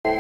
Elvis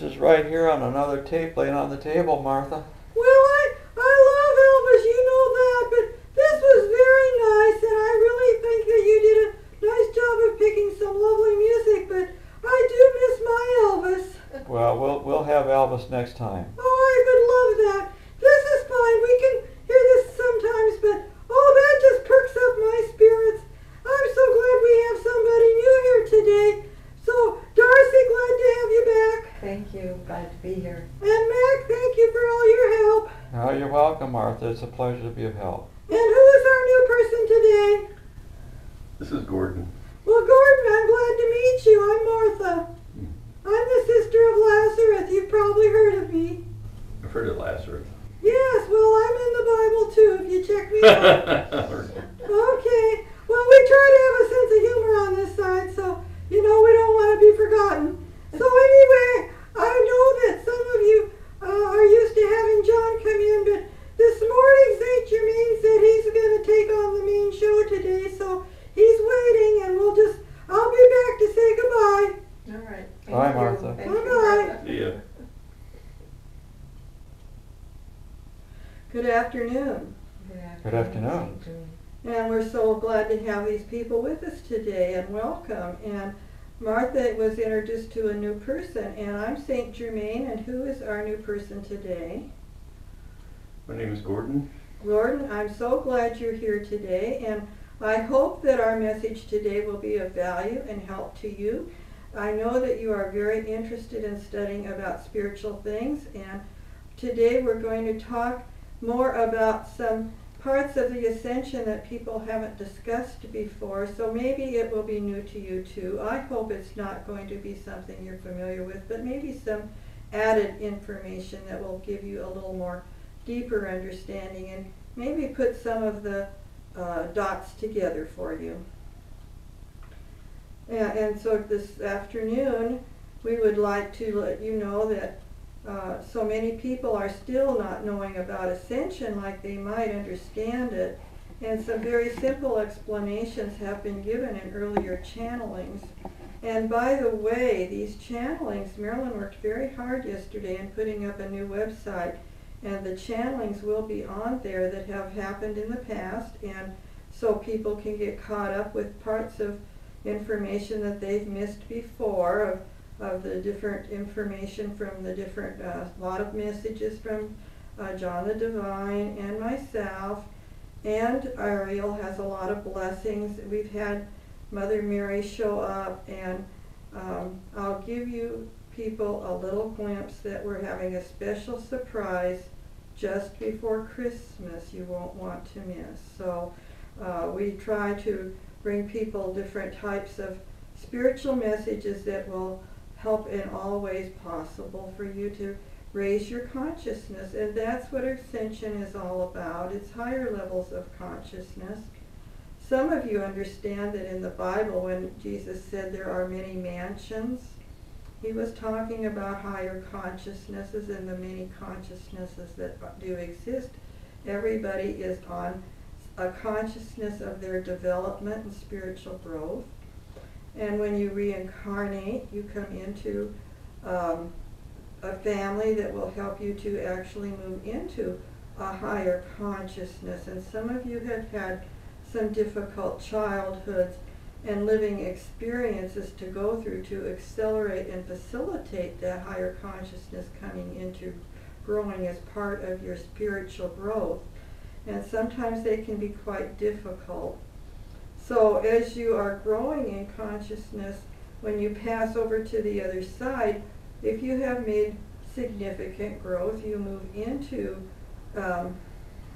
is right here on another tape laying on the table, Martha. Well, I love Elvis, you know that, but this was very nice, and I really think that you did a nice job of picking some lovely music, but I do miss my Elvis. Well, we'll have Elvis next time. Oh, I would love that. This is fine. We can hear this sometimes, but oh, that just perks up my spirits. I'm so glad we have somebody new here today. So, Darcy, glad to have you back. Thank you. Glad to be here. And Mac, thank you for all your help. Oh, you're welcome, Martha. It's a pleasure to be of help. And who is our new person today? This is Gordon. Well, Gordon, I'm glad to meet you. I'm Martha. I'm the sister of Lazarus. You've probably heard of me. I've heard of Lazarus. Yes, well, I'm in the Bible too, if you check me out. Okay. Well, we try to have a sense of humor on this side, so, you know, we don't want to be forgotten. So anyway, I know that some of you are used to having John come in, but this morning Saint Germaine said he's going to take on the main show today, so he's waiting, and I'll be back to say goodbye. All right. Bye, Martha. Bye-bye. See ya. Good afternoon. Good afternoon. And we're so glad to have these people with us today, and welcome. And Martha was introduced to a new person, and I'm Saint Germaine, and who is our new person today? My name is Gordon. Gordon, I'm so glad you're here today, and I hope that our message today will be of value and help to you. I know that you are very interested in studying about spiritual things, and today we're going to talk more about some parts of the ascension that people haven't discussed before, so maybe it will be new to you too. I hope it's not going to be something you're familiar with, but maybe some added information that will give you a little more deeper understanding and maybe put some of the dots together for you. And so this afternoon we would like to let you know that so many people are still not knowing about ascension like they might understand it, and some very simple explanations have been given in earlier channelings. And by the way, these channelings, Marilyn worked very hard yesterday in putting up a new website, and the channelings will be on there that have happened in the past, and so people can get caught up with parts of information that they've missed before, of the different information from the different, lot of messages from John the Divine and myself, and Ariel has a lot of blessings. We've had Mother Mary show up, and I'll give you people a little glimpse that we're having a special surprise just before Christmas you won't want to miss. So we try to bring people different types of spiritual messages that will help in all ways possible for you to raise your consciousness, and that's what ascension is all about. It's higher levels of consciousness. Some of you understand that in the Bible when Jesus said there are many mansions, he was talking about higher consciousnesses and the many consciousnesses that do exist. Everybody is on a consciousness of their development and spiritual growth. And when you reincarnate, you come into a family that will help you to actually move into a higher consciousness. And some of you have had some difficult childhoods and living experiences to go through to accelerate and facilitate that higher consciousness coming into growing as part of your spiritual growth. And sometimes they can be quite difficult. So as you are growing in consciousness, when you pass over to the other side, if you have made significant growth, you move into a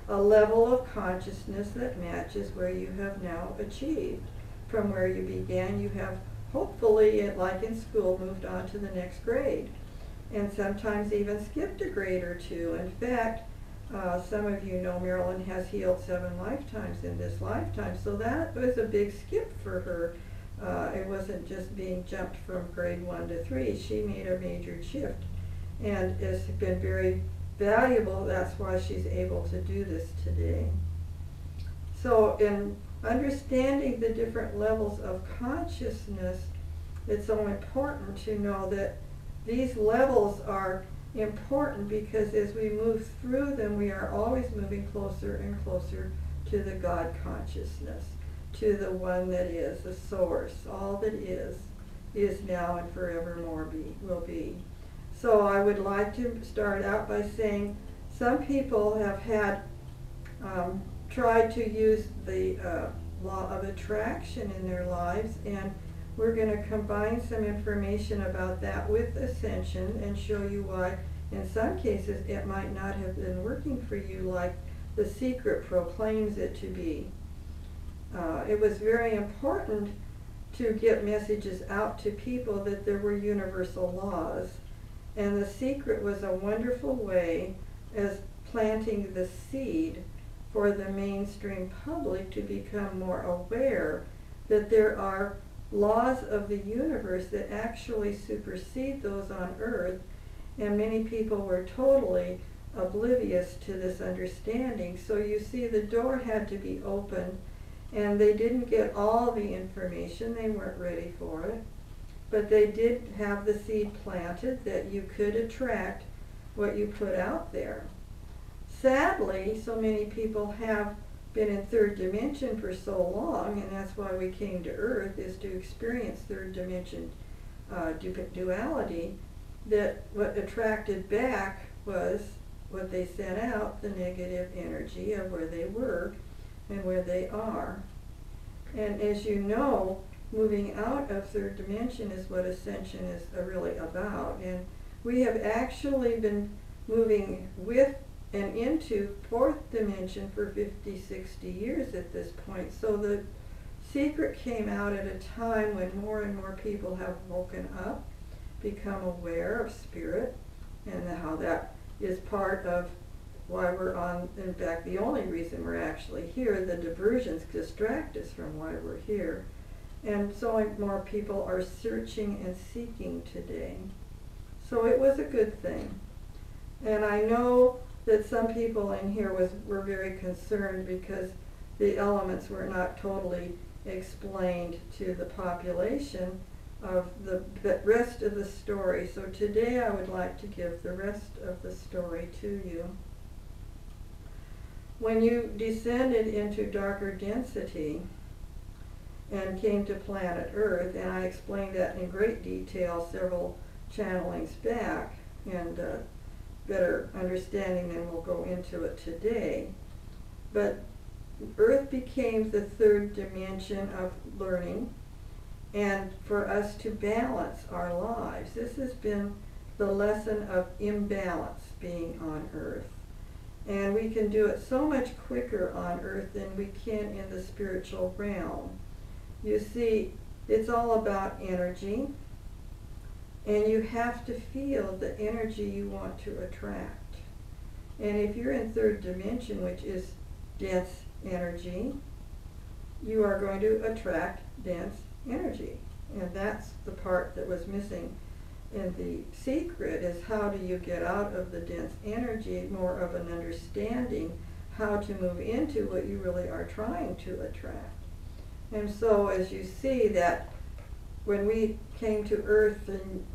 level of consciousness that matches where you have now achieved. From where you began, you have hopefully, like in school, moved on to the next grade, and sometimes even skipped a grade or two. In fact, Some of you know Marilyn has healed 7 lifetimes in this lifetime, so that was a big skip for her. It wasn't just being jumped from grade 1 to 3. She made a major shift, and it's been very valuable. That's why she's able to do this today. So in understanding the different levels of consciousness, it's so important to know that these levels are important, because as we move through them, we are always moving closer and closer to the God consciousness, to the one that is, the source. All that is now and forevermore will be. So I would like to start out by saying some people have had tried to use the law of attraction in their lives, and we're going to combine some information about that with ascension and show you why in some cases it might not have been working for you like the secret proclaims it to be. It was very important to get messages out to people that there were universal laws, and the secret was a wonderful way as planting the seed for the mainstream public to become more aware that there are laws of the universe that actually supersede those on earth, and many people were totally oblivious to this understanding. So you see, the door had to be opened, and they didn't get all the information. They weren't ready for it, but they did have the seed planted that you could attract what you put out there. Sadly, so many people have been in third dimension for so long, and that's why we came to Earth, is to experience third dimension duality, that what attracted back was what they sent out, the negative energy of where they were and where they are. And as you know, moving out of third dimension is what ascension is really about. And we have actually been moving with and into fourth dimension for 50, 60 years at this point. So the secret came out at a time when more and more people have woken up, become aware of spirit, and how that is part of why we're on, in fact, the only reason we're actually here. The diversions distract us from why we're here. And so more people are searching and seeking today. So it was a good thing. And I know that some people in here were very concerned because the elements were not totally explained to the population of the rest of the story. So today I would like to give the rest of the story to you. When you descended into darker density and came to planet Earth, and I explained that in great detail several channelings back, and better understanding than we'll go into it today. But Earth became the third dimension of learning, and for us to balance our lives. This has been the lesson of imbalance being on Earth. And we can do it so much quicker on Earth than we can in the spiritual realm. You see, it's all about energy, and you have to feel the energy you want to attract. And if you're in third dimension, which is dense energy, you are going to attract dense energy. And that's the part that was missing in the secret, is how do you get out of the dense energy, more of an understanding how to move into what you really are trying to attract. And so as you see that when we came to Earth, and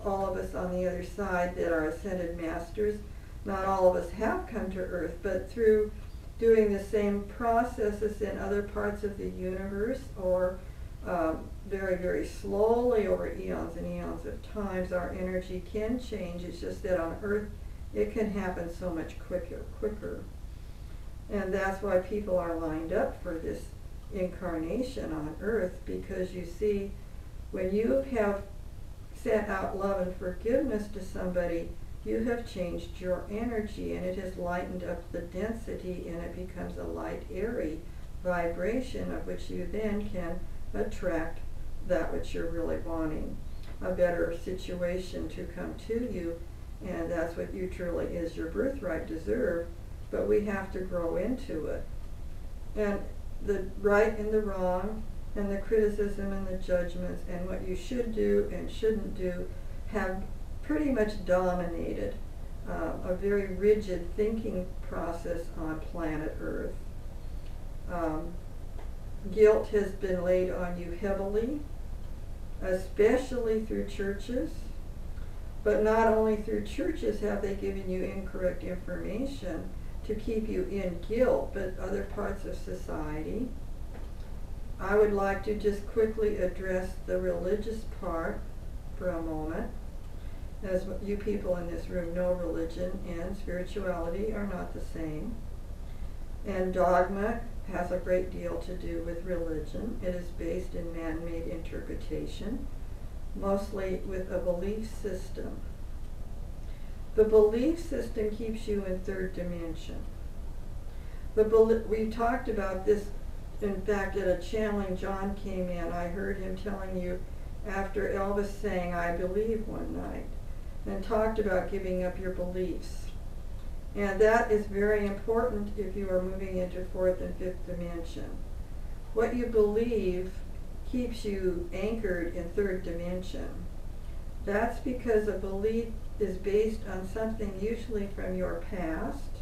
all of us on the other side that are ascended masters, not all of us have come to Earth, but through doing the same processes in other parts of the universe, or very, very slowly over eons and eons of times, our energy can change. It's just that on Earth it can happen so much quicker. And that's why people are lined up for this incarnation on Earth, because you see, when you have sent out love and forgiveness to somebody, you have changed your energy, and it has lightened up the density, and it becomes a light, airy vibration of which you then can attract that which you're really wanting, a better situation to come to you. And that's what you truly is your birthright deserve, but we have to grow into it. And the right and the wrong, and the criticism and the judgments, and what you should do and shouldn't do have pretty much dominated a very rigid thinking process on planet Earth. Guilt has been laid on you heavily, especially through churches. But not only through churches have they given you incorrect information to keep you in guilt, but other parts of society. I would like to just quickly address the religious part for a moment. As you people in this room know, religion and spirituality are not the same. And dogma has a great deal to do with religion. It is based in man-made interpretation, mostly with a belief system. The belief system keeps you in third dimension. We talked about this, in fact, at a channeling. John came in. I heard him telling you after Elvis sang "I Believe" one night, and talked about giving up your beliefs. And that is very important if you are moving into fourth and fifth dimension. What you believe keeps you anchored in third dimension. That's because a belief is based on something usually from your past.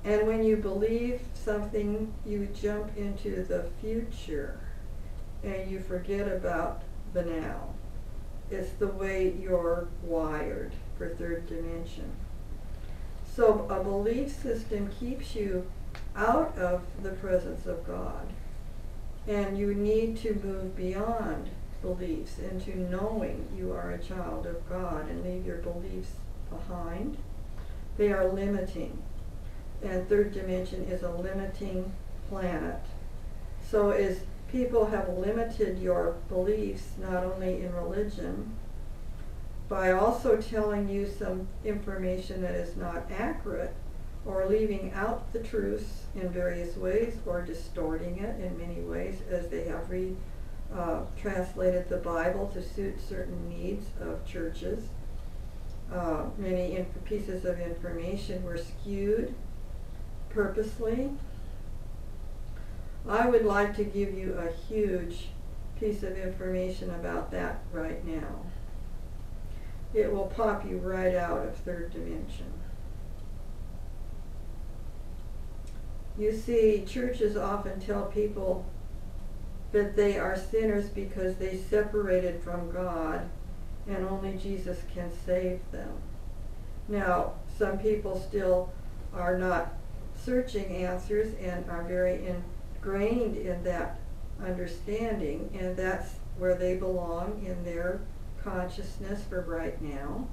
And when you believe something, you jump into the future and you forget about the now. It's the way you're wired for third dimension. So a belief system keeps you out of the presence of God. And you need to move beyond beliefs into knowing you are a child of God and leave your beliefs behind. They are limiting. And third dimension is a limiting planet. So as people have limited your beliefs, not only in religion, by also telling you some information that is not accurate, or leaving out the truths in various ways, or distorting it in many ways, as they have translated the Bible to suit certain needs of churches. Many pieces of information were skewed purposely. I would like to give you a huge piece of information about that right now. It will pop you right out of third dimension. You see, churches often tell people that they are sinners because they separated from God and only Jesus can save them. Now, some people still are not searching answers and are very ingrained in that understanding, and that's where they belong in their consciousness for right now.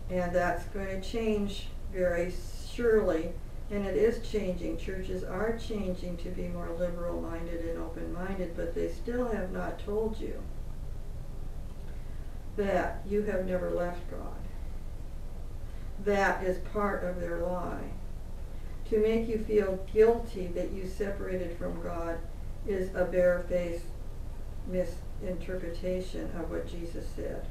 And that's going to change very surely, and it is changing. Churches are changing to be more liberal-minded and open-minded, but they still have not told you that you have never left God. That is part of their lie. To make you feel guilty that you separated from God is a barefaced misinterpretation of what Jesus said.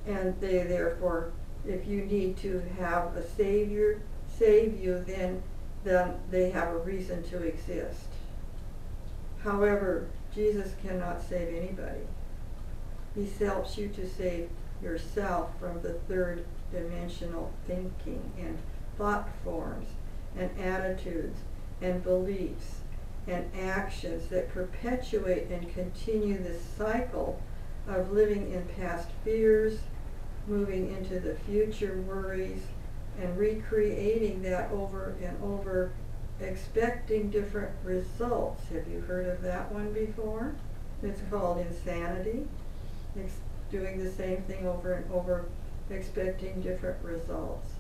And they therefore, if you need to have a Savior save you, then they have a reason to exist. However, Jesus cannot save anybody. He helps you to save yourself from the third dimensional thinking and thought forms and attitudes and beliefs and actions that perpetuate and continue this cycle of living in past fears, moving into the future worries, and recreating that over and over, expecting different results. Have you heard of that one before? It's called insanity. It's doing the same thing over and over, expecting different results.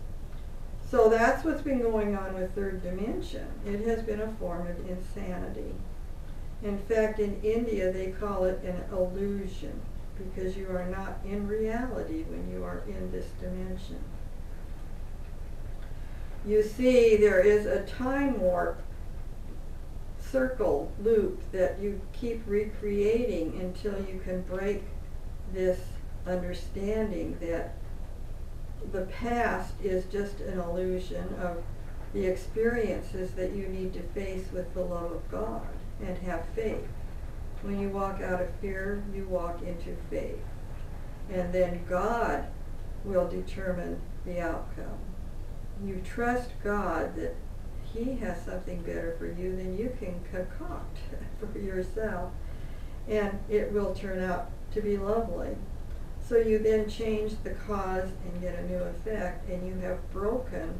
So that's what's been going on with third dimension. It has been a form of insanity. In fact, in India, they call it an illusion, because you are not in reality when you are in this dimension. You see, there is a time warp circle loop that you keep recreating until you can break this understanding that the past is just an illusion of the experiences that you need to face with the love of God and have faith. When you walk out of fear, you walk into faith. And then God will determine the outcome. You trust God that He has something better for you than you can concoct for yourself. And it will turn out to be lovely. So you then change the cause and get a new effect, and you have broken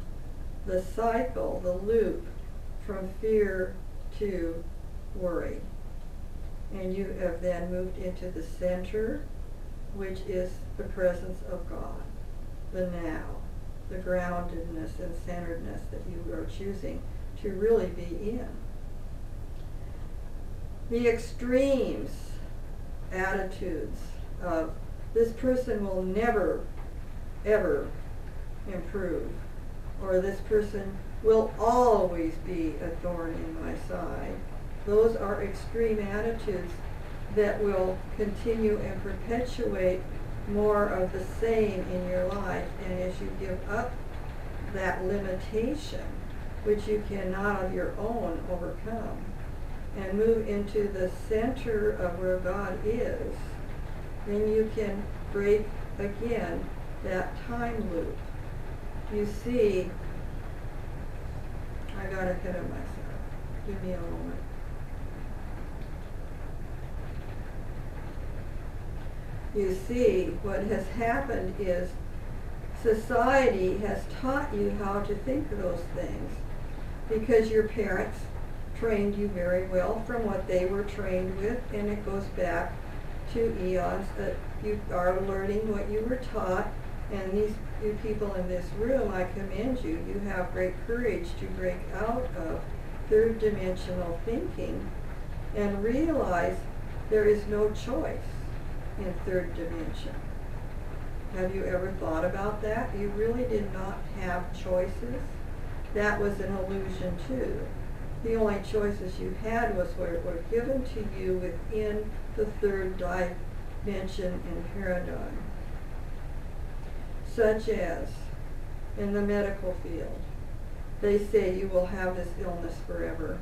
the cycle, the loop, from fear to worry. And you have then moved into the center, which is the presence of God, the now, the groundedness and centeredness that you are choosing to really be in. The extremes, attitudes of this person will never, ever improve, or this person will always be a thorn in my side. Those are extreme attitudes that will continue and perpetuate more of the same in your life. And as you give up that limitation, which you cannot of your own overcome, and move into the center of where God is, then you can break again that time loop. You see, I got ahead of myself. Give me a moment. You see, what has happened is society has taught you how to think of those things because your parents trained you very well from what they were trained with, and it goes back to eons that you are learning what you were taught. And you people in this room, I commend you. You have great courage to break out of third dimensional thinking and realize there is no choice in third dimension. Have you ever thought about that? You really did not have choices. That was an illusion too. The only choices you had was what were given to you within the third dimension and paradigm. Such as in the medical field, they say you will have this illness forever.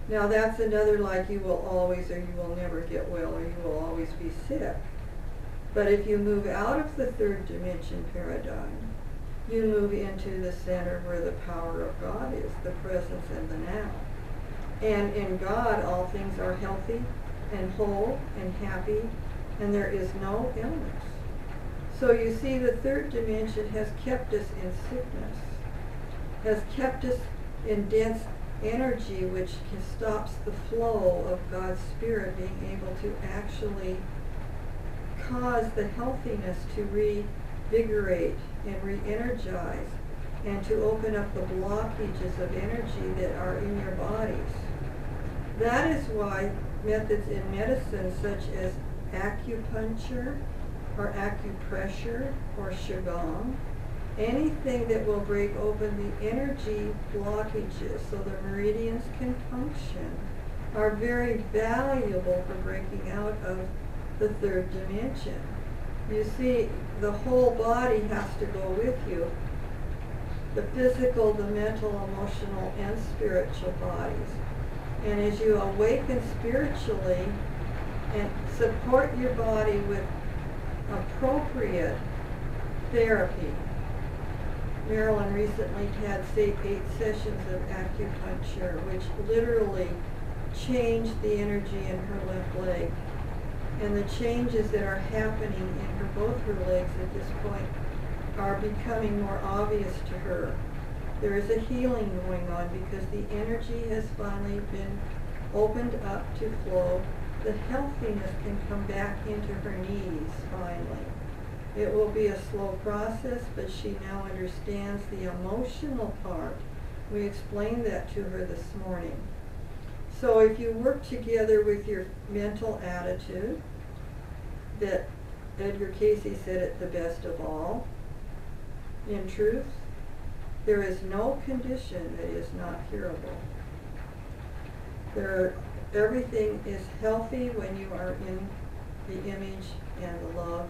Now that's another like you will always or you will never get well or you will always be sick. But if you move out of the third dimension paradigm, you move into the center where the power of God is, the presence and the now. And in God, all things are healthy and whole and happy, and there is no illness. So you see, the third dimension has kept us in sickness, has kept us in dense energy, which stops the flow of God's Spirit being able to actually cause the healthiness to revigorate and re-energize and to open up the blockages of energy that are in your bodies. That is why methods in medicine such as acupuncture or acupressure or Qigong, anything that will break open the energy blockages so the meridians can function, are very valuable for breaking out of the third dimension. You see, the whole body has to go with you. The physical, the mental, emotional, and spiritual bodies. And as you awaken spiritually and support your body with appropriate therapy. Marilyn recently had, say, 8 sessions of acupuncture, which literally changed the energy in her left leg. And the changes that are happening in her, both her legs at this point, are becoming more obvious to her. There is a healing going on because the energy has finally been opened up to flow. The healthiness can come back into her knees finally. It will be a slow process, but she now understands the emotional part. We explained that to her this morning. So if you work together with your mental attitude, that Edgar Casey said it the best of all, in truth, there is no condition that is not curable. Everything is healthy when you are in the image and the love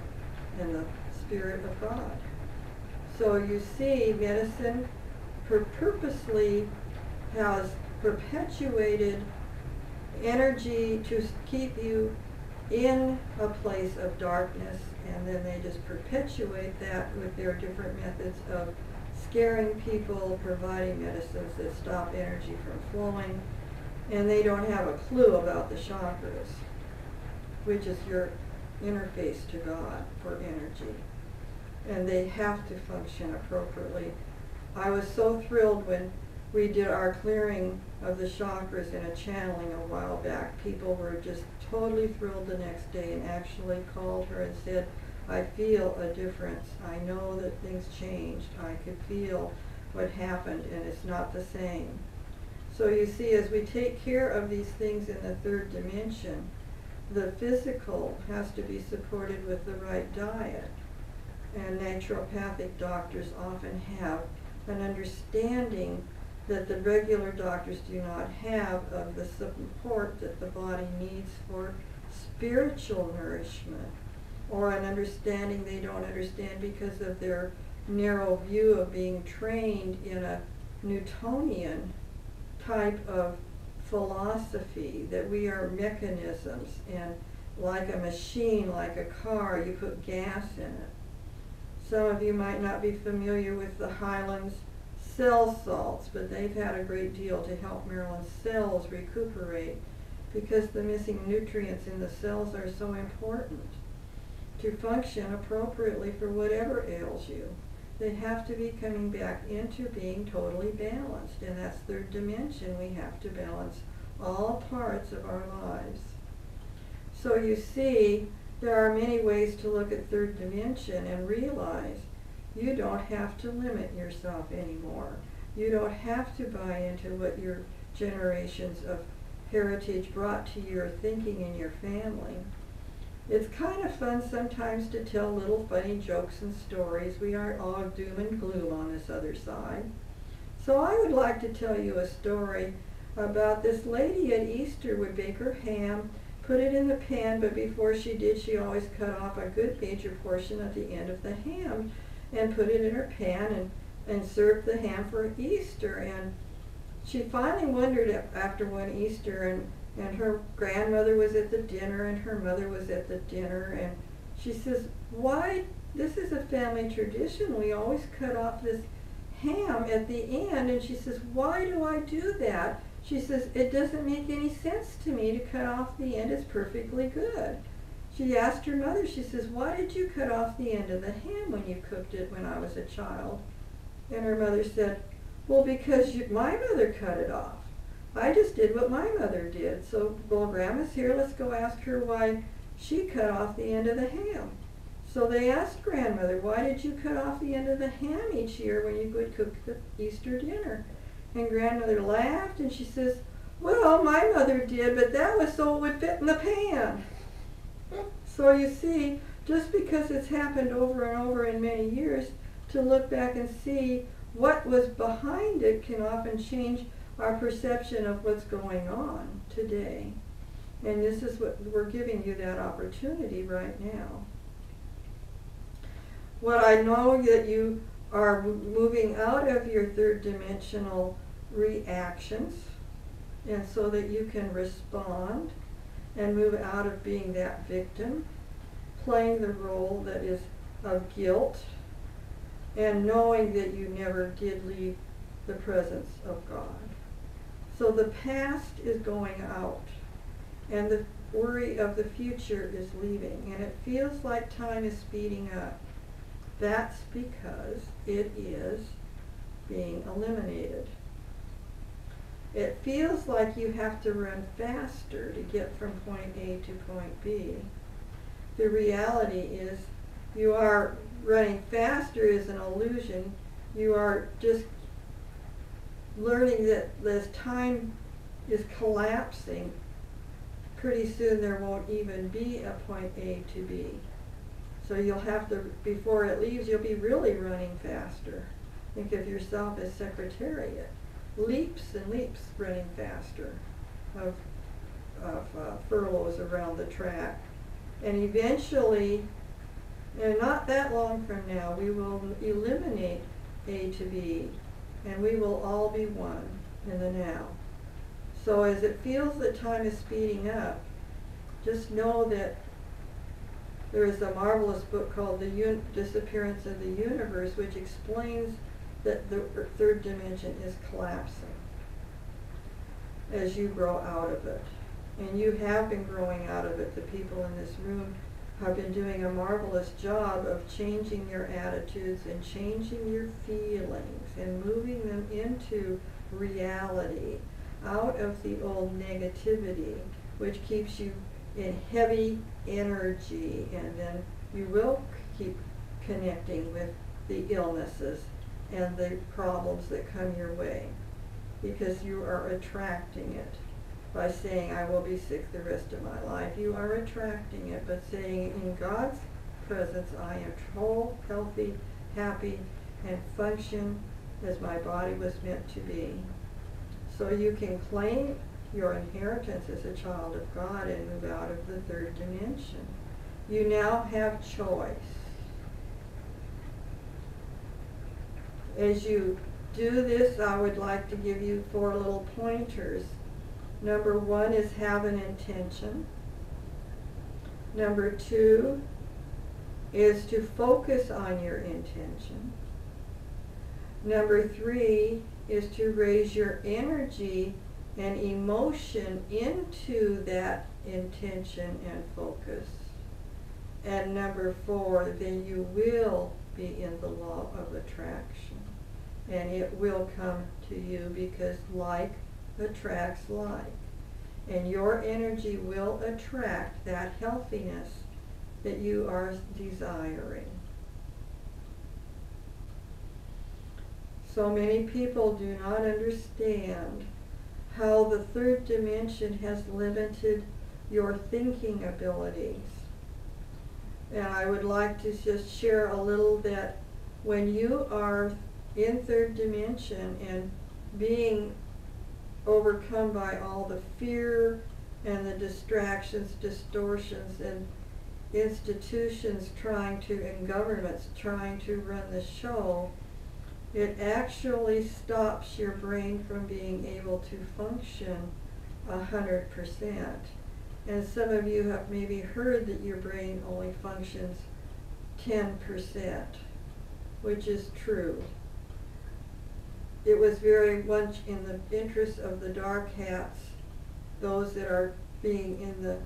and the Spirit of God. So you see, medicine purposely has perpetuated energy to keep you in a place of darkness, and then they just perpetuate that with their different methods of scaring people, providing medicines that stop energy from flowing, and they don't have a clue about the chakras, which is your interface to God for energy. And they have to function appropriately. I was so thrilled when we did our clearing of the chakras in a channeling a while back. People were just totally thrilled the next day and actually called her and said, I feel a difference. I know that things changed. I could feel what happened, and it's not the same. So you see, as we take care of these things in the third dimension, the physical has to be supported with the right diet. And naturopathic doctors often have an understanding that the regular doctors do not have of the support that the body needs for spiritual nourishment, or an understanding they don't understand because of their narrow view of being trained in a Newtonian type of philosophy, that we are mechanisms, and like a machine, like a car, you put gas in it. Some of you might not be familiar with the Highlands cell salts, but they've had a great deal to help Marilyn's cells recuperate, because the missing nutrients in the cells are so important to function appropriately for whatever ails you. They have to be coming back into being totally balanced, and that's third dimension. We have to balance all parts of our lives. So you see, there are many ways to look at third dimension and realize you don't have to limit yourself anymore. You don't have to buy into what your generations of heritage brought to your thinking in your family. It's kind of fun sometimes to tell little funny jokes and stories. We aren't all doom and gloom on this other side. So I would like to tell you a story about this lady at Easter would bake her ham, put it in the pan, but before she did, she always cut off a good major portion at the end of the ham and put it in her pan and served the ham for Easter. And she finally wondered after one Easter, and her grandmother was at the dinner and her mother was at the dinner, and she says, why, this is a family tradition, we always cut off this ham at the end. And she says, why do I do that? She says, it doesn't make any sense to me to cut off the end, it's perfectly good. She asked her mother, she says, why did you cut off the end of the ham when you cooked it when I was a child? And her mother said, well, because my mother cut it off. I just did what my mother did. So, well, Grandma's here, let's go ask her why she cut off the end of the ham. So they asked Grandmother, why did you cut off the end of the ham each year when you would cook the Easter dinner? And Grandmother laughed and she says, well, my mother did, but that was so it would fit in the pan. So you see, just because it's happened over and over in many years, to look back and see what was behind it can often change our perception of what's going on today. And this is what we're giving you, that opportunity right now. What I know that you are moving out of your third dimensional reactions, and so that you can respond and move out of being that victim, playing the role that is of guilt, and knowing that you never did leave the presence of God. So the past is going out, and the worry of the future is leaving, and it feels like time is speeding up. That's because it is being eliminated. It feels like you have to run faster to get from point A to point B. The reality is you are running faster is an illusion. You are just learning that as time is collapsing, pretty soon there won't even be a point A to B. So you'll have to, before it leaves, you'll be really running faster. Think of yourself as Secretariat. Leaps and leaps running faster of furloughs around the track. And eventually And not that long from now, we will eliminate A to B, and we will all be one in the now. So as it feels that time is speeding up, just know that there is a marvelous book called The Disappearance of the Universe, which explains that the third dimension is collapsing as you grow out of it. And you have been growing out of it. The people in this room have been doing a marvelous job of changing your attitudes and changing your feelings and moving them into reality, out of the old negativity, which keeps you in heavy energy, and then you will keep connecting with the illnesses and the problems that come your way, because you are attracting it. By saying, I will be sick the rest of my life, you are attracting it, but saying, in God's presence, I am whole, healthy, happy, and function as my body was meant to be. So you can claim your inheritance as a child of God and move out of the third dimension. You now have choice. As you do this, I would like to give you 4 little pointers. Number 1 is have an intention. Number 2 is to focus on your intention. Number 3 is to raise your energy and emotion into that intention and focus. And number 4, then you will be in the law of attraction. And it will come to you, because like attracts like. And your energy will attract that healthiness that you are desiring. So many people do not understand how the third dimension has limited your thinking abilities. And I would like to just share a little that when you are in third dimension and being overcome by all the fear and the distractions, distortions, and institutions trying to, and governments trying to run the show, it actually stops your brain from being able to function 100%. And some of you have maybe heard that your brain only functions 10%, which is true. It was very much in the interest of the dark hats, those that are being in the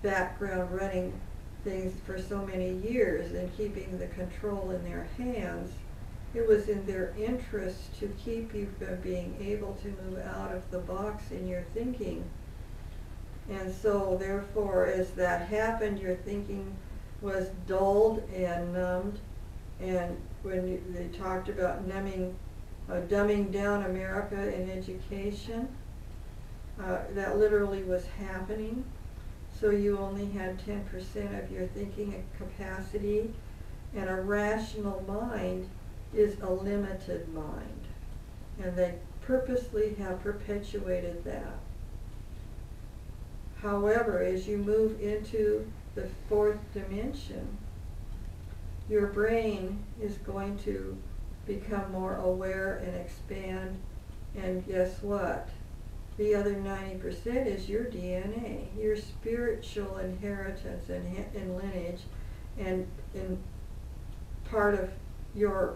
background running things for so many years and keeping the control in their hands. It was in their interest to keep you from being able to move out of the box in your thinking. And so therefore, as that happened, your thinking was dulled and numbed. And when they talked about dumbing down America in education, that literally was happening. So you only had 10% of your thinking capacity, and a rational mind is a limited mind. And they purposely have perpetuated that. However, as you move into the fourth dimension, your brain is going to become more aware and expand, and guess what? The other 90% is your DNA, your spiritual inheritance and lineage, and part of your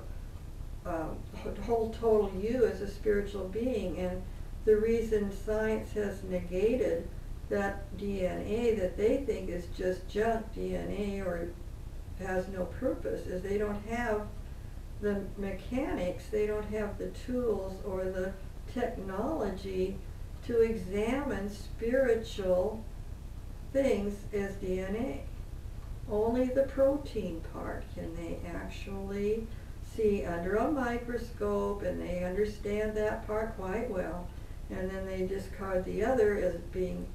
whole total you as a spiritual being. And the reason science has negated that DNA that they think is just junk DNA or has no purpose is they don't have the mechanics, they don't have the tools or the technology to examine spiritual things as DNA. Only the protein part can they actually see under a microscope, and they understand that part quite well, and then they discard the other as being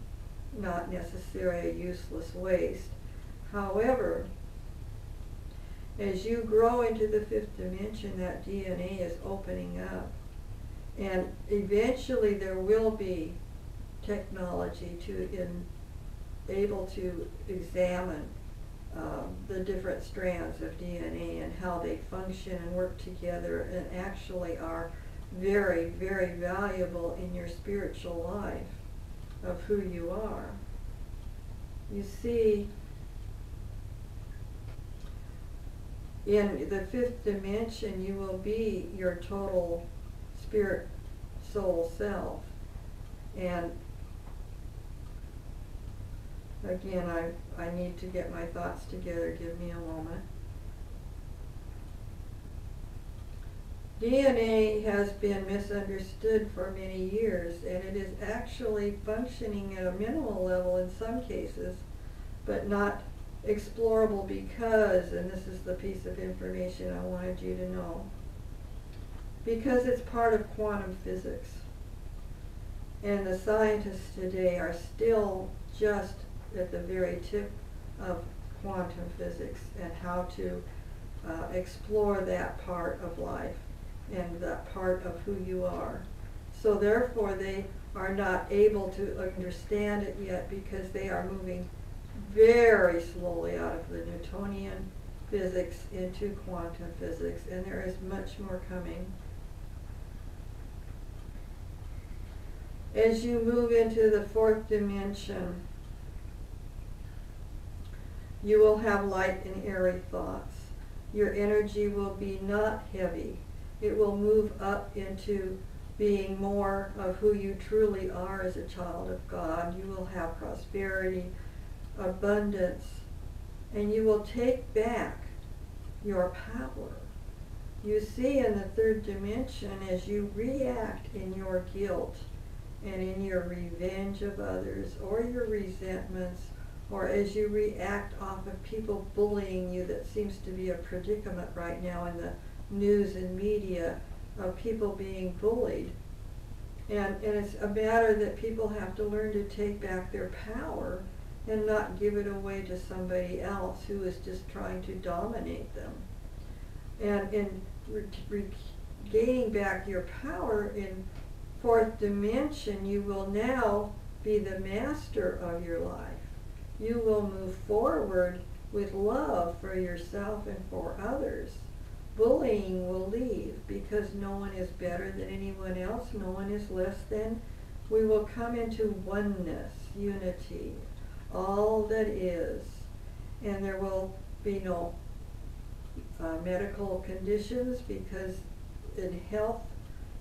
not necessarily a useless waste. However, as you grow into the fifth dimension, that DNA is opening up, and eventually there will be technology to able to examine the different strands of DNA and how they function and work together and actually are very, very valuable in your spiritual life of who you are. You see, in the fifth dimension, you will be your total spirit, soul self. And again, I need to get my thoughts together. Give me a moment. DNA has been misunderstood for many years, and it is actually functioning at a minimal level in some cases, but not explorable because, and this is the piece of information I wanted you to know, because it's part of quantum physics. And the scientists today are still just at the very tip of quantum physics and how to explore that part of life and that part of who you are. So therefore they are not able to understand it yet because they are moving very slowly out of the Newtonian physics into quantum physics, and there is much more coming. As you move into the fourth dimension, you will have light and airy thoughts. Your energy will be not heavy. It will move up into being more of who you truly are as a child of God. You will have prosperity, abundance, and you will take back your power. You see, in the third dimension, as you react in your guilt and in your revenge of others or your resentments, or as you react off of people bullying you, that seems to be a predicament right now in the news and media of people being bullied. And it's a matter that people have to learn to take back their power and not give it away to somebody else who is just trying to dominate them. And in gaining back your power in fourth dimension, you will now be the master of your life. You will move forward with love for yourself and for others. Bullying will leave because no one is better than anyone else. No one is less than. We will come into oneness, unity, all that is. And there will be no medical conditions, because in health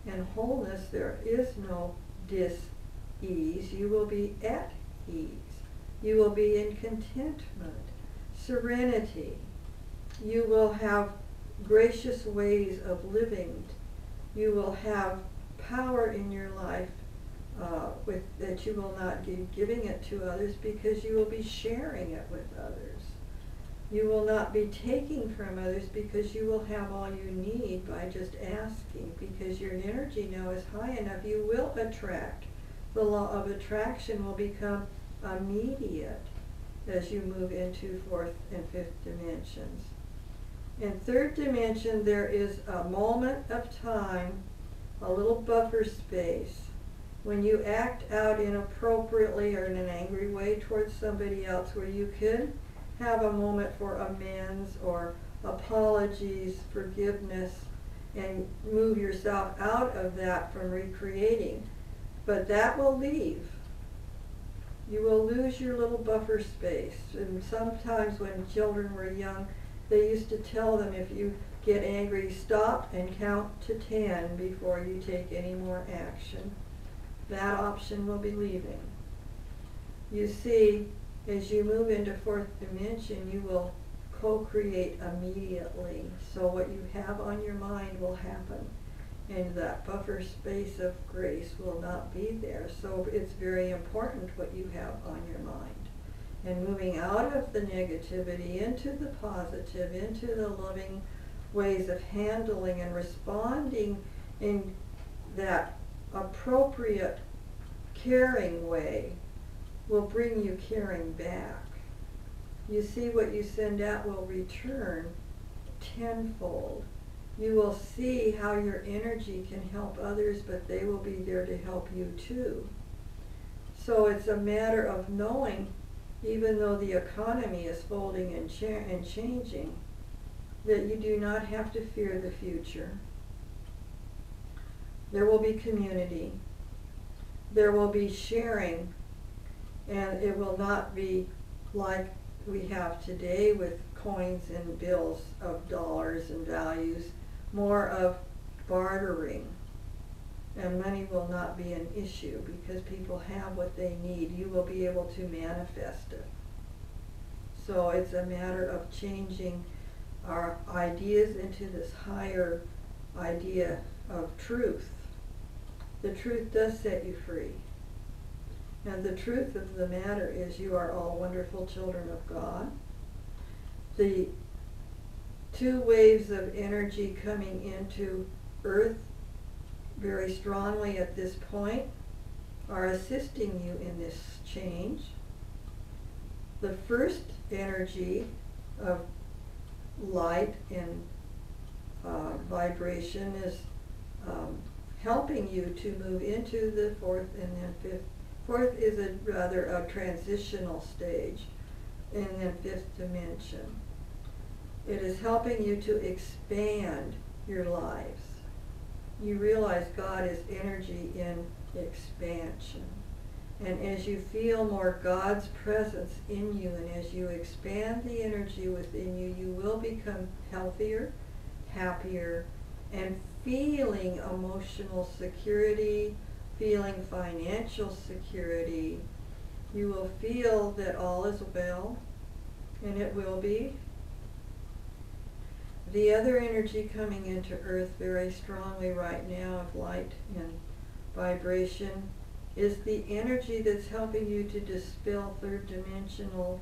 and wholeness there is no dis-ease. You will be at ease. You will be in contentment, serenity. You will have gracious ways of living. You will have power in your life that you will not be giving it to others, because you will be sharing it with others. You will not be taking from others, because you will have all you need by just asking, because your energy now is high enough. You will attract. The law of attraction will become immediate as you move into fourth and fifth dimensions. In third dimension, there is a moment of time, a little buffer space, when you act out inappropriately or in an angry way towards somebody else, where you could have a moment for amends or apologies, forgiveness, and move yourself out of that from recreating. But that will leave. You will lose your little buffer space. And sometimes when children were young, they used to tell them, if you get angry, stop and count to 10 before you take any more action. That option will be leaving. You see, as you move into fourth dimension, you will co-create immediately. So what you have on your mind will happen. And that buffer space of grace will not be there. So it's very important what you have on your mind. And moving out of the negativity into the positive, into the loving ways of handling and responding in that appropriate, caring way, will bring you caring back. You see, what you send out will return tenfold. You will see how your energy can help others, but they will be there to help you too. So it's a matter of knowing even though the economy is folding and changing, that you do not have to fear the future. There will be community. There will be sharing, and it will not be like we have today with coins and bills of dollars and values, more of bartering. And money will not be an issue because people have what they need. You will be able to manifest it. So it's a matter of changing our ideas into this higher idea of truth. The truth does set you free. And the truth of the matter is you are all wonderful children of God. The two waves of energy coming into Earth very strongly at this point are assisting you in this change. The first energy of light and vibration is helping you to move into the fourth and then fifth. Fourth is rather a transitional stage, and then fifth dimension. It is helping you to expand your lives. You realize God is energy in expansion. And as you feel more God's presence in you, and as you expand the energy within you, you will become healthier, happier, and feeling emotional security, feeling financial security. You will feel that all is well, and it will be. The other energy coming into Earth very strongly right now of light and vibration is the energy that's helping you to dispel third dimensional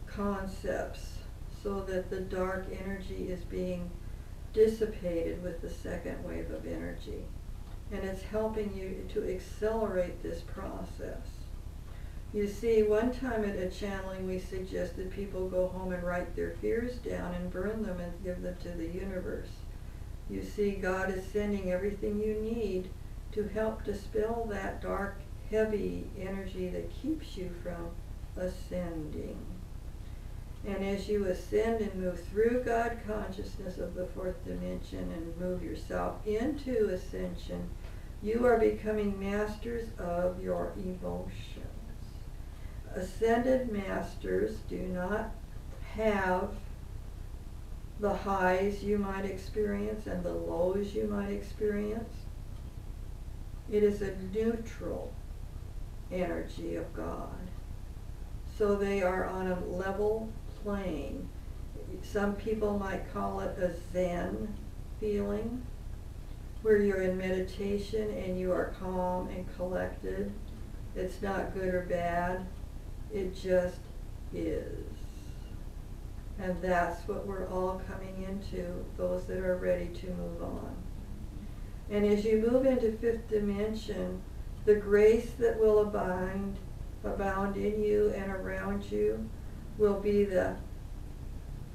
concepts so that the dark energy is being dissipated with the second wave of energy. And it's helping you to accelerate this process. You see, one time at a channeling we suggested people go home and write their fears down and burn them and give them to the universe. You see, God is sending everything you need to help dispel that dark, heavy energy that keeps you from ascending. And as you ascend and move through God consciousness of the fourth dimension and move yourself into ascension, you are becoming masters of your emotions. Ascended masters do not have the highs you might experience and the lows you might experience. It is a neutral energy of God. So they are on a level plane. Some people might call it a Zen feeling, where you're in meditation and you are calm and collected. It's not good or bad. It just is. And that's what we're all coming into, those that are ready to move on. And as you move into fifth dimension, the grace that will abound in you and around you will be the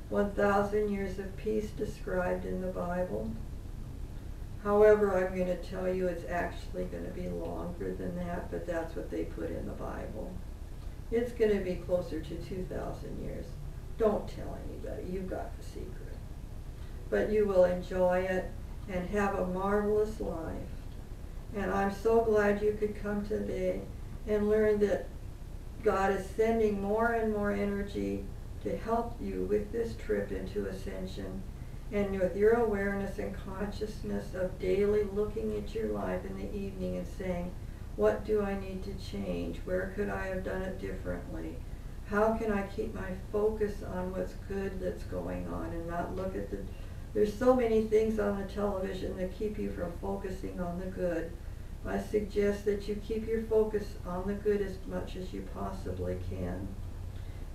1,000 years of peace described in the Bible. However, I'm going to tell you it's actually going to be longer than that, but that's what they put in the Bible. It's going to be closer to 2,000 years. Don't tell anybody. You've got the secret. But you will enjoy it and have a marvelous life. And I'm so glad you could come today and learn that God is sending more and more energy to help you with this trip into ascension, and with your awareness and consciousness of daily looking at your life in the evening and saying, what do I need to change? Where could I have done it differently? How can I keep my focus on what's good that's going on and not look at there's so many things on the television that keep you from focusing on the good. I suggest that you keep your focus on the good as much as you possibly can.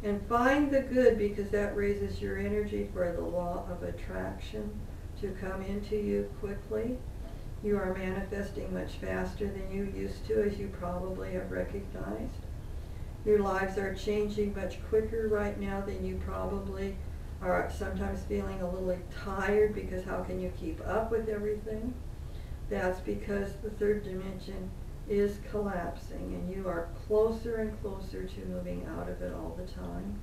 And find the good, because that raises your energy for the law of attraction to come into you quickly. You are manifesting much faster than you used to, as you probably have recognized. Your lives are changing much quicker right now than you probably are, sometimes feeling a little tired because how can you keep up with everything? That's because the third dimension is collapsing, and you are closer and closer to moving out of it all the time.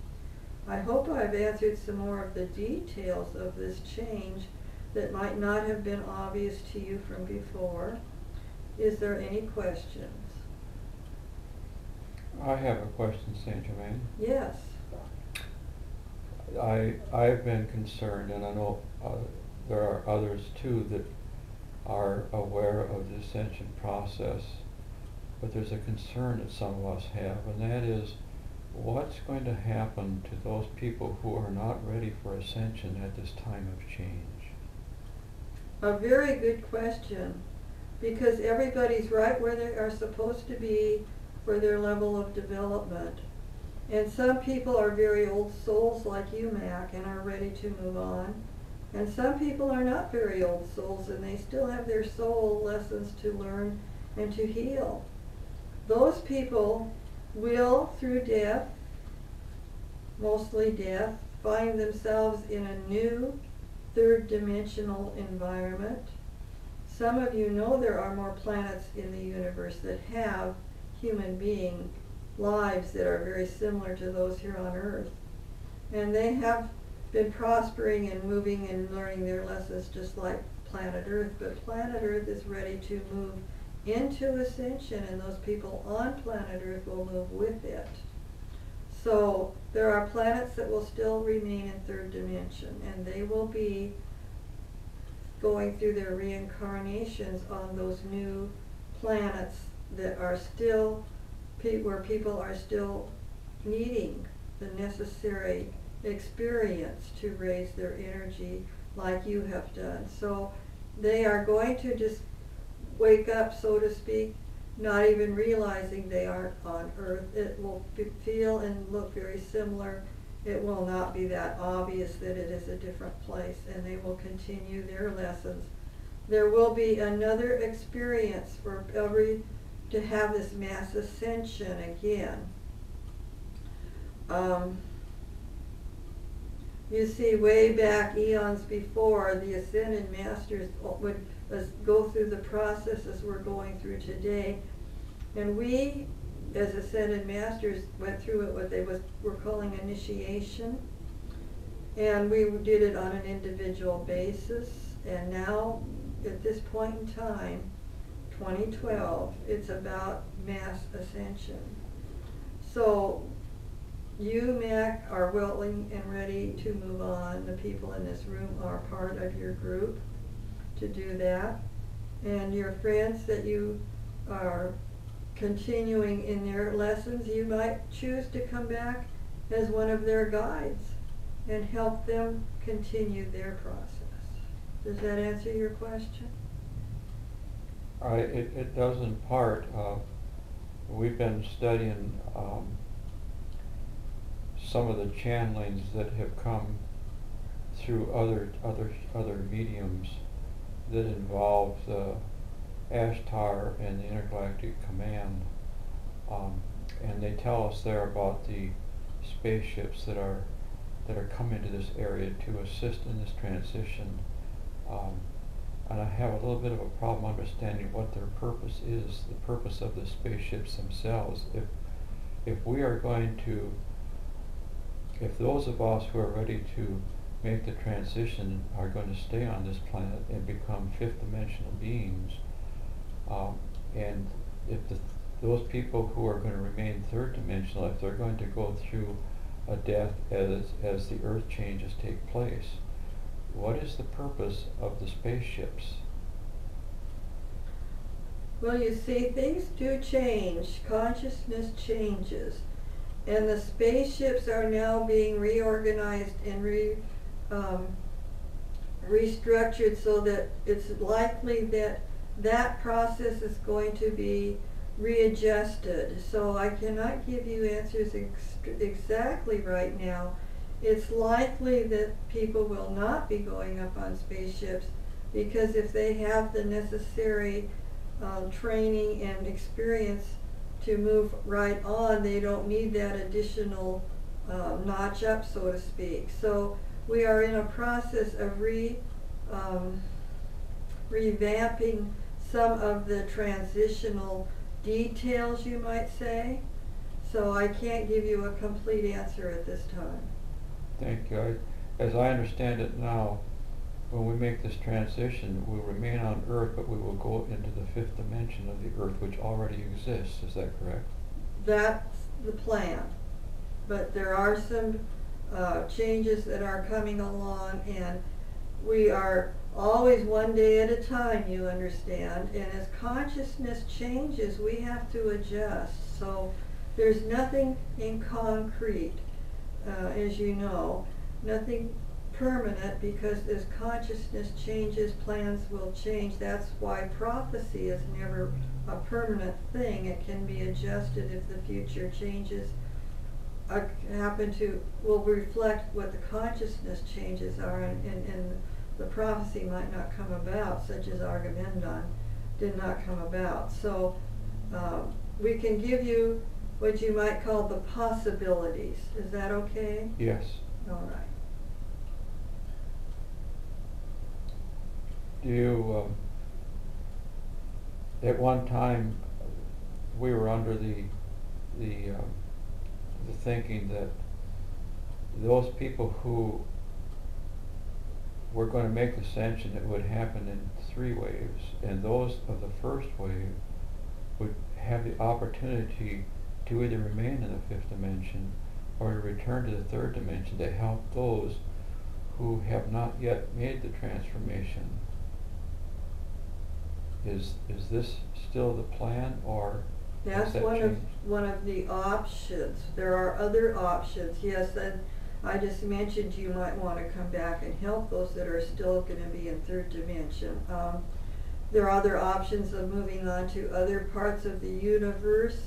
I hope I've answered some more of the details of this change that might not have been obvious to you from before. Is there any questions? I have a question, Saint Germaine. Yes. I've been concerned, and I know there are others too that are aware of the ascension process, but there's a concern that some of us have, and that is, what's going to happen to those people who are not ready for ascension at this time of change? A very good question, because everybody's right where they are supposed to be for their level of development. And some people are very old souls like you, Mac, and are ready to move on. And some people are not very old souls, and they still have their soul lessons to learn and to heal. Those people will, through death, mostly death, find themselves in a new third dimensional environment. Some of you know there are more planets in the universe that have human being lives that are very similar to those here on Earth. And they have been prospering and moving and learning their lessons just like planet Earth, but planet Earth is ready to move into ascension, and those people on planet Earth will move with it. So there are planets that will still remain in third dimension, and they will be going through their reincarnations on those new planets that are still, where people are still needing the necessary experience to raise their energy like you have done. So they are going to just wake up, so to speak, not even realizing they aren't on Earth. It will feel and look very similar. It will not be that obvious that it is a different place, and they will continue their lessons. There will be another experience for to have this mass ascension again. You see, way back eons before, the Ascended Masters would go through the processes we're going through today. And we, as Ascended Masters, went through it, what they were calling initiation. And we did it on an individual basis. And now, at this point in time, 2012, it's about mass ascension. So, you, Mac, are willing and ready to move on. The people in this room are part of your group to do that. And your friends that you are continuing in their lessons, you might choose to come back as one of their guides and help them continue their process. Does that answer your question? It does in part. We've been studying some of the channelings that have come through other mediums that involve the Ashtar and the Intergalactic Command, and they tell us there about the spaceships that are coming to this area to assist in this transition. And I have a little bit of a problem understanding what their purpose is, the purpose of the spaceships themselves. If we are going to, if those of us who are ready to make the transition are going to stay on this planet and become fifth dimensional beings, and if those people who are going to remain third dimensional, if they're going to go through a death as the earth changes take place, what is the purpose of the spaceships? Well, you see, things do change. Consciousness changes. And the spaceships are now being reorganized and restructured so that it's likely that that process is going to be readjusted. So I cannot give you answers exactly right now. It's likely that people will not be going up on spaceships, because if they have the necessary training and experience to move right on, they don't need that additional notch up, so to speak. So we are in a process of revamping some of the transitional details, you might say. So I can't give you a complete answer at this time. Thank you. As I understand it now, when we make this transition, we'll remain on Earth, but we will go into the fifth dimension of the Earth, which already exists. Is that correct? That's the plan. But there are some changes that are coming along, and we are always one day at a time, you understand. And as consciousness changes, we have to adjust. So there's nothing in concrete, as you know, nothing permanent, because as consciousness changes, plans will change. That's why prophecy is never a permanent thing. It can be adjusted if the future changes will reflect what the consciousness changes are, and the prophecy might not come about, such as Agamemnon did not come about. So we can give you what you might call the possibilities. Is that okay? Yes. All right. Do you, at one time, we were under the thinking that those people who were going to make ascension, it would happen in 3 waves, and those of the first wave would have the opportunity to either remain in the 5th dimension or to return to the 3rd dimension to help those who have not yet made the transformation. Is this still the plan, or That's has that one changed? of the options. There are other options, yes, and I just mentioned you might want to come back and help those that are still going to be in 3rd dimension. There are other options of moving on to other parts of the universe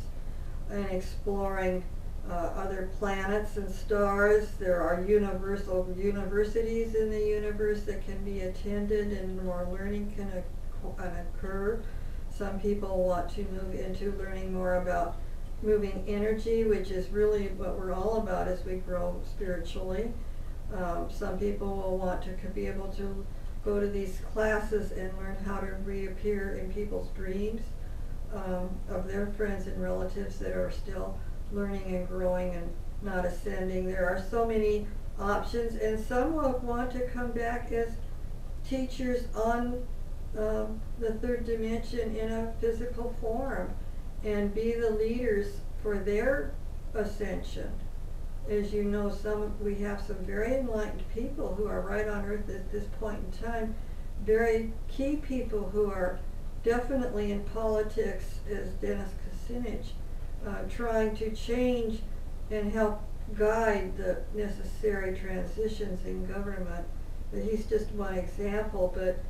and exploring other planets and stars. There are universities in the universe that can be attended, and more learning can occur. Some people want to move into learning more about moving energy, which is really what we're all about as we grow spiritually. Some people will want to be able to go to these classes and learn how to reappear in people's dreams of their friends and relatives that are still learning and growing and not ascending. There are so many options, and some will want to come back as teachers on the 3rd dimension in a physical form and be the leaders for their ascension. As you know, we have some very enlightened people who are right on Earth at this point in time, very key people who are definitely in politics, as Dennis Kucinich, trying to change and help guide the necessary transitions in government. But he's just one example, but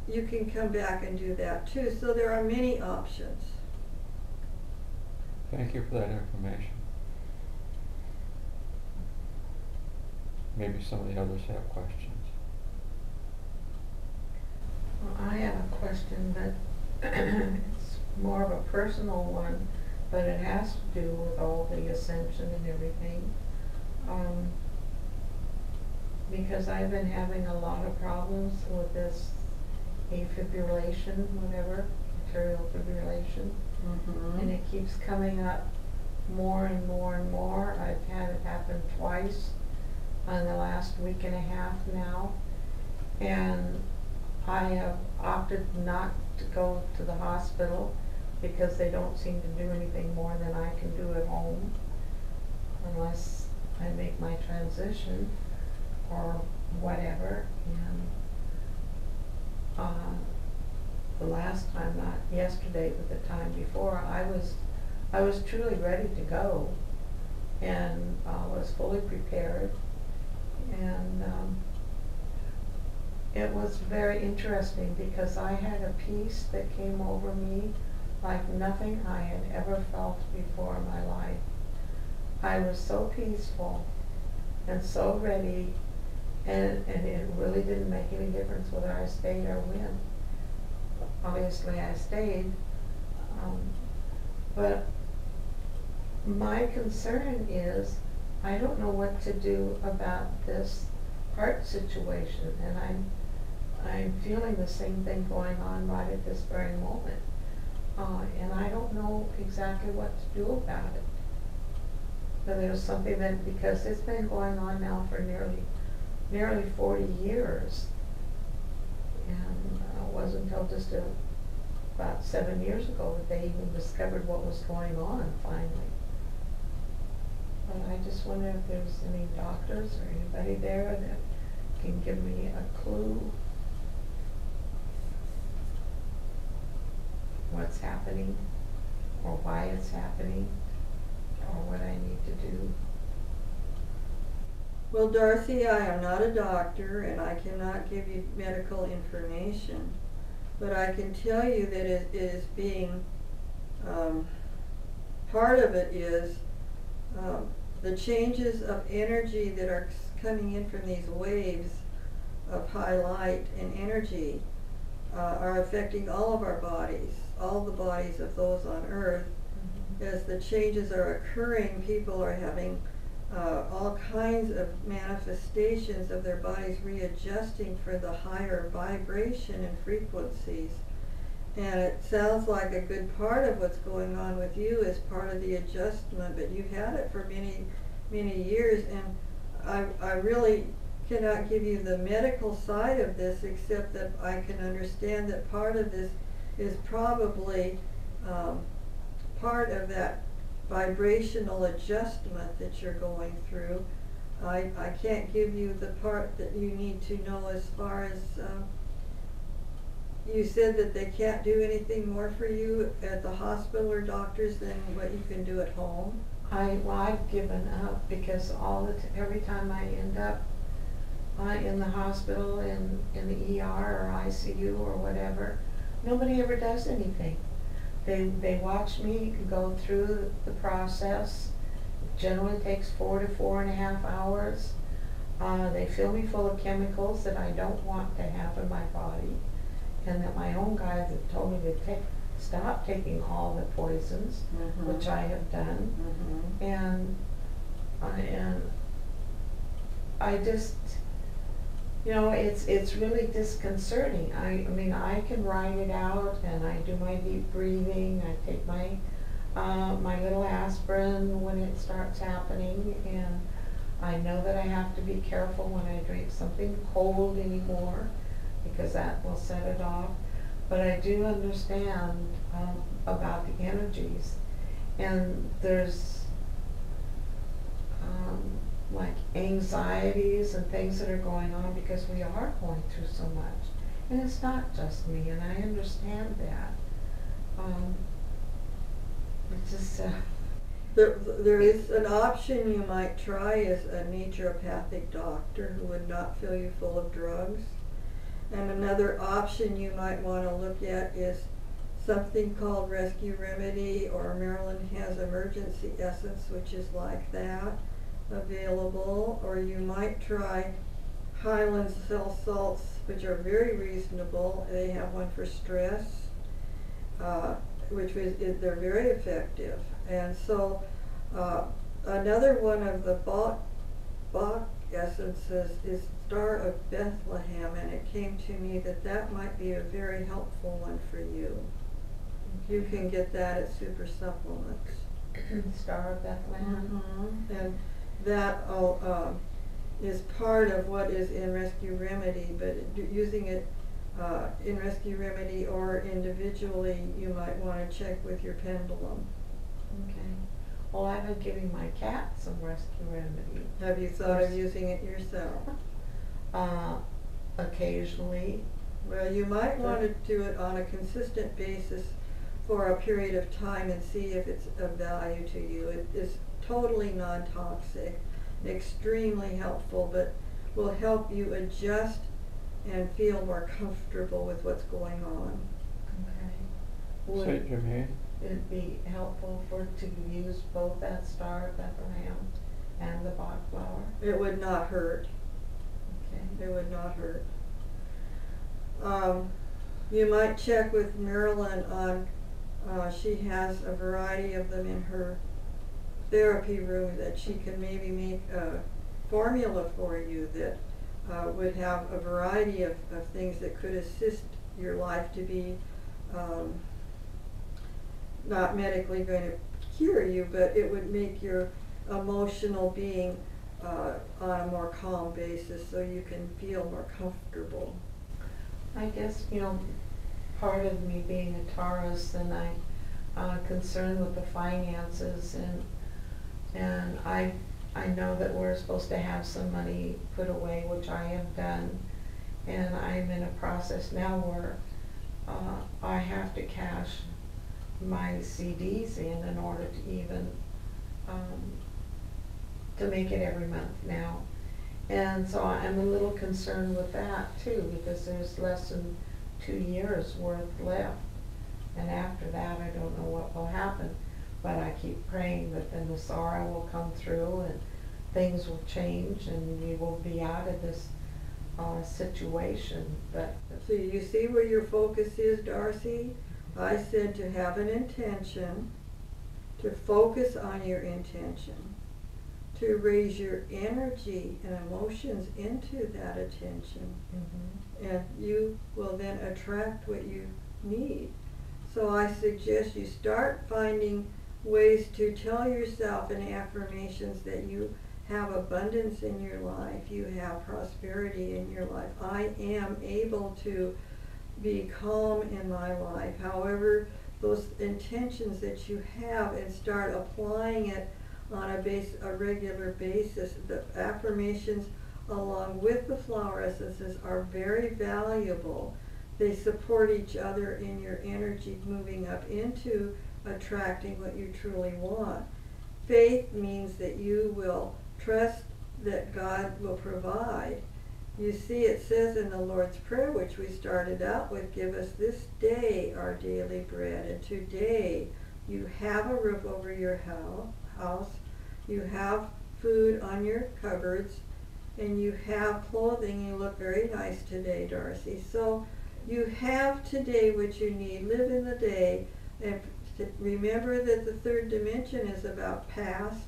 you can come back and do that too. So there are many options. Thank you for that information. Maybe some of the others have questions. Well, I have a question, but it's more of a personal one, but it has to do with all the ascension and everything. Because I've been having a lot of problems with this afibrillation, whatever, arterial fibrillation, and it keeps coming up more and more and more. I've had it happen twice in the last week and a half now, and I have opted not to go to the hospital because they don't seem to do anything more than I can do at home unless I make my transition or whatever. And the last time, not yesterday, but the time before, I was truly ready to go, and was fully prepared, and it was very interesting because I had a peace that came over me like nothing I had ever felt before in my life. I was so peaceful and so ready, and it really didn't make any difference whether I stayed or went. Obviously I stayed, but my concern is I don't know what to do about this heart situation, and I'm feeling the same thing going on right at this very moment. and I don't know exactly what to do about it. But there's something that, because it's been going on now for nearly 40 years. And it wasn't until just about 7 years ago that they even discovered what was going on finally. But I just wonder if there's any doctors or anybody there that can give me a clue what's happening, or why it's happening, or what I need to do. Well, Dorothy, I am not a doctor and I cannot give you medical information, but I can tell you that it is being, part of it is the changes of energy that are coming in from these waves of high light and energy are affecting all of our bodies, all the bodies of those on Earth. As the changes are occurring, people are having all kinds of manifestations of their bodies readjusting for the higher vibration and frequencies. And it sounds like a good part of what's going on with you is part of the adjustment, but you've had it for many, many years, and I really cannot give you the medical side of this, except that I can understand that part of this is probably part of that vibrational adjustment that you're going through. I can't give you the part that you need to know as far as, you said that they can't do anything more for you at the hospital or doctors than what you can do at home? I've given up, because every time I end up in the hospital, in the ER or ICU or whatever, nobody ever does anything. They watch me go through the process. It generally takes 4 to 4.5 hours. They fill me full of chemicals that I don't want to have in my body, and that my own guys have told me to stop taking all the poisons, which I have done. And I just, it's really disconcerting. I mean, I can write it out, and I do my deep breathing. I take my my little aspirin when it starts happening, and I know that I have to be careful when I drink something cold anymore, because that will set it off. But I do understand about the energies, and there's like anxieties and things that are going on because we are going through so much. And it's not just me, and I understand that. It's just... There is an option you might try, is a naturopathic doctor who would not fill you full of drugs. And another option you might want to look at is something called Rescue Remedy, or Marilyn has Emergency Essence, which is like that, available. Or you might try Highland Cell Salts, which are very reasonable. They have one for stress, they're very effective. And so another one of the Bach essences is Star of Bethlehem, and it came to me that that might be a very helpful one for you. You can get that at Super Supplements. Star of Bethlehem. And that is part of what is in Rescue Remedy, but using it in Rescue Remedy or individually, you might want to check with your pendulum. Okay. Well, I've been giving my cat some Rescue Remedy. Have you thought of using it yourself? Occasionally. Well, you might want to do it on a consistent basis for a period of time and see if it's of value to you. It is totally non-toxic, extremely helpful, but will help you adjust and feel more comfortable with what's going on. Okay. Saint Germaine. It'd be helpful to use both that Star of Bethlehem and the Bach flower? It would not hurt. Okay. It would not hurt. You might check with Marilyn on, she has a variety of them in her therapy room that she can maybe make a formula for you that would have a variety of things that could assist your life to be not medically going to cure you, but it would make your emotional being on a more calm basis so you can feel more comfortable. I guess, part of me being a Taurus, and I'm concerned with the finances, and I know that we're supposed to have some money put away, which I have done, and I'm in a process now where I have to cash my CDs in order to even to make it every month now. And so I'm a little concerned with that too, because there's less than 2 years worth left. And after that, I don't know what will happen. But I keep praying that the Nasara will come through and things will change and we will be out of this situation. But so you see where your focus is, Darcy? I said to have an intention, to focus on your intention, to raise your energy and emotions into that attention. And you will then attract what you need. So I suggest you start finding ways to tell yourself in affirmations that you have abundance in your life, you have prosperity in your life. I am able to be calm in my life. However, those intentions that you have, and start applying it on a regular basis. The affirmations along with the flower essences are very valuable. They support each other in your energy moving up into attracting what you truly want. Faith means that you will trust that God will provide. You see, it says in the Lord's Prayer, which we started out with, give us this day our daily bread. And today you have a roof over your house, you have food on your cupboards, and you have clothing. You look very nice today, Darcy. So you have today what you need. Live in the day, and remember that the third dimension is about past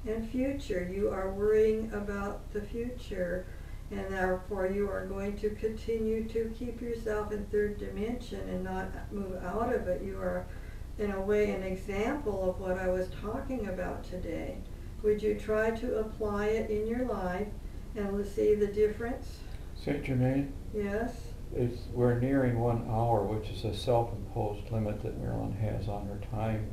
and future. You are worrying about the future, and therefore you are going to continue to keep yourself in third dimension and not move out of it. You are, in a way, an example of what I was talking about today. Would you try to apply it in your life and see the difference? Saint Germaine? Yes? We're nearing 1 hour, which is a self-imposed limit that Marilyn has on her time.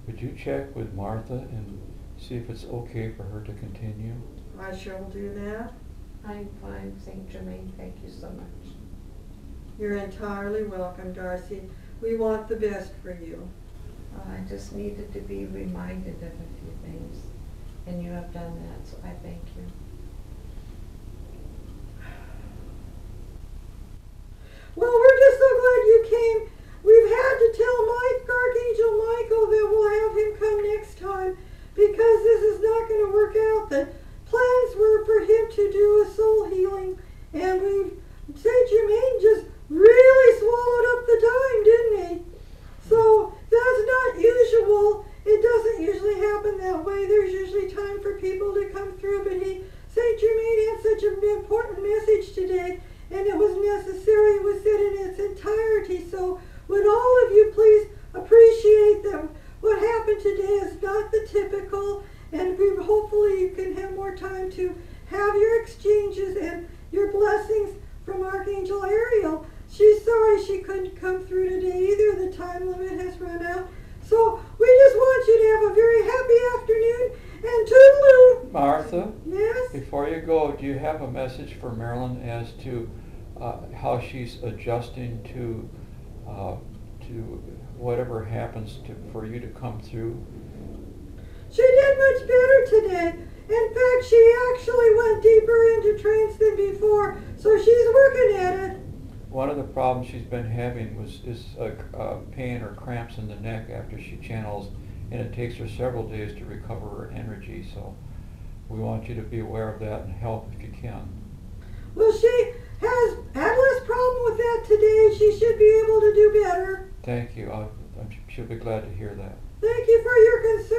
Would you check with Martha and see if it's okay for her to continue? I shall do that. I'm fine, Saint Germaine. Thank you so much. You're entirely welcome, Darcy. We want the best for you. I just needed to be reminded of a few things, and you have done that, so I thank you. Well, we're just so glad you came. We've had to tell Archangel Michael that we'll have him come next time, because this is not going to work out. The plans were for him to do a soul healing, and Saint Germaine just really swallowed up the dime, didn't he? So that's not usual. It doesn't usually happen that way. There's usually time for people to come through, but Saint Germaine had such an important message today, and it was necessary. It was said in its entirety. So would all of you please appreciate them? What happened today is not the typical, and hopefully you can have more time to have your exchanges and your blessings from Archangel Ariel. She's sorry she couldn't come through today either. The time limit has run out. So we just want you to have a very happy afternoon, and toodaloo. Martha? Yes? Before you go, do you have a message for Marilyn as to how she's adjusting to whatever happens for you to come through? She did much better today. In fact, she actually went deeper into trance than before, so she's working at it. One of the problems she's been having is pain or cramps in the neck after she channels, and it takes her several days to recover her energy, so we want you to be aware of that and help if you can. Well, she has had less problem with that today. She should be able to do better. Thank you. She'll be glad to hear that. Thank you for your concern.